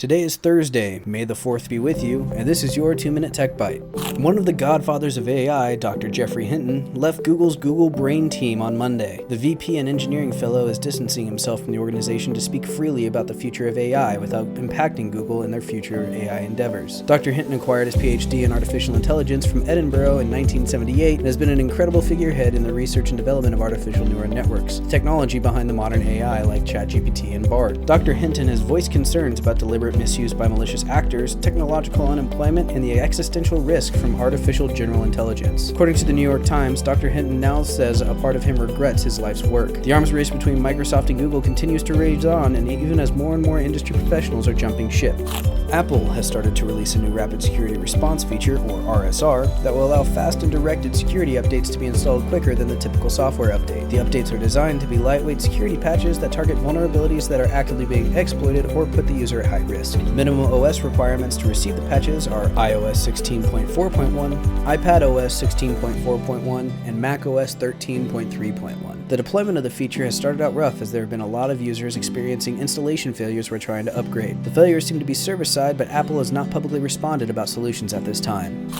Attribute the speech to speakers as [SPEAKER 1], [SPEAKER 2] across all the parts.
[SPEAKER 1] Today is Thursday, May the 4th be with you, and this is your 2-Minute Tech Bite. One of the godfathers of AI, Dr. Geoffrey Hinton, left Google's Google Brain team on Monday. The VP and engineering fellow is distancing himself from the organization to speak freely about the future of AI without impacting Google in their future AI endeavors. Dr. Hinton acquired his PhD in artificial intelligence from Edinburgh in 1978 and has been an incredible figurehead in the research and development of artificial neural networks, technology behind the modern AI like ChatGPT and Bard. Dr. Hinton has voiced concerns about deliberate misuse by malicious actors, technological unemployment, and the existential risk from artificial general intelligence. According to the New York Times, Dr. Hinton now says a part of him regrets his life's work. The arms race between Microsoft and Google continues to rage on, and even as more and more industry professionals are jumping ship. Apple has started to release a new Rapid Security Response feature, or RSR, that will allow fast and directed security updates to be installed quicker than the typical software update. The updates are designed to be lightweight security patches that target vulnerabilities that are actively being exploited or put the user at high risk. Minimum OS requirements to receive the patches are iOS 16.4.1, iPadOS 16.4.1, and macOS 13.3.1. The deployment of the feature has started out rough as there have been a lot of users experiencing installation failures when trying to upgrade. The failures seem to be server-side, but Apple has not publicly responded about solutions at this time.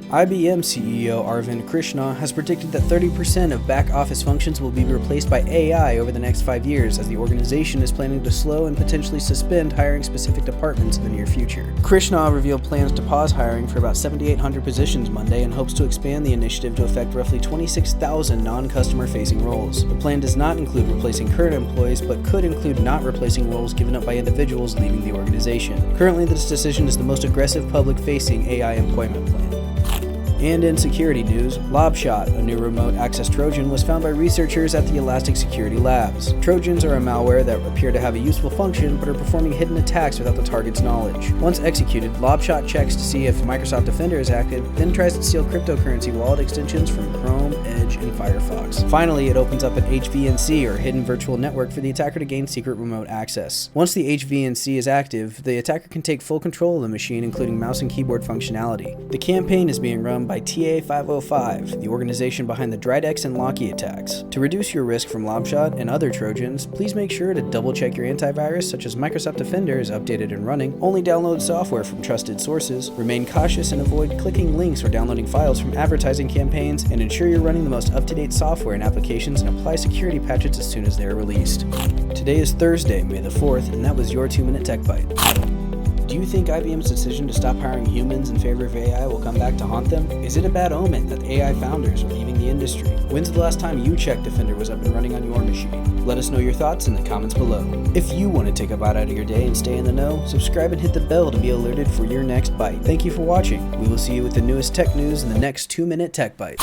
[SPEAKER 1] IBM CEO Arvind Krishna has predicted that 30% of back-office functions will be replaced by AI over the next 5 years, as the organization is planning to slow and potentially suspend hiring specific departments in the near future. Krishna revealed plans to pause hiring for about 7,800 positions Monday and hopes to expand the initiative to affect roughly 26,000 non-customer-facing roles. The plan does not include replacing current employees, but could include not replacing roles given up by individuals leaving the organization. Currently, this decision is the most aggressive public-facing AI employment plan. And in security news, LOBSHOT, a new remote access Trojan, was found by researchers at the Elastic Security Labs. Trojans are a malware that appear to have a useful function but are performing hidden attacks without the target's knowledge. Once executed, LOBSHOT checks to see if Microsoft Defender is active, then tries to steal cryptocurrency wallet extensions from Chrome, Edge, and Firefox. Finally, it opens up an HVNC, or hidden virtual network, for the attacker to gain secret remote access. Once the HVNC is active, the attacker can take full control of the machine, including mouse and keyboard functionality. The campaign is being run by TA505, the organization behind the Dridex and Locky attacks. To reduce your risk from LOBSHOT and other Trojans, please make sure to double-check your antivirus, such as Microsoft Defender is updated and running, only download software from trusted sources, remain cautious and avoid clicking links or downloading files from advertising campaigns, and ensure you're running the most up-to-date software and applications and apply security patches as soon as they are released. Today is Thursday, May the 4th, and that was your 2-Minute Tech Bite. Do you think IBM's decision to stop hiring humans in favor of AI will come back to haunt them? Is it a bad omen that AI founders are leaving the industry? When's the last time you checked Defender was up and running on your machine? Let us know your thoughts in the comments below. If you want to take a bite out of your day and stay in the know, subscribe and hit the bell to be alerted for your next bite. Thank you for watching. We will see you with the newest tech news in the next 2-Minute Tech Bite.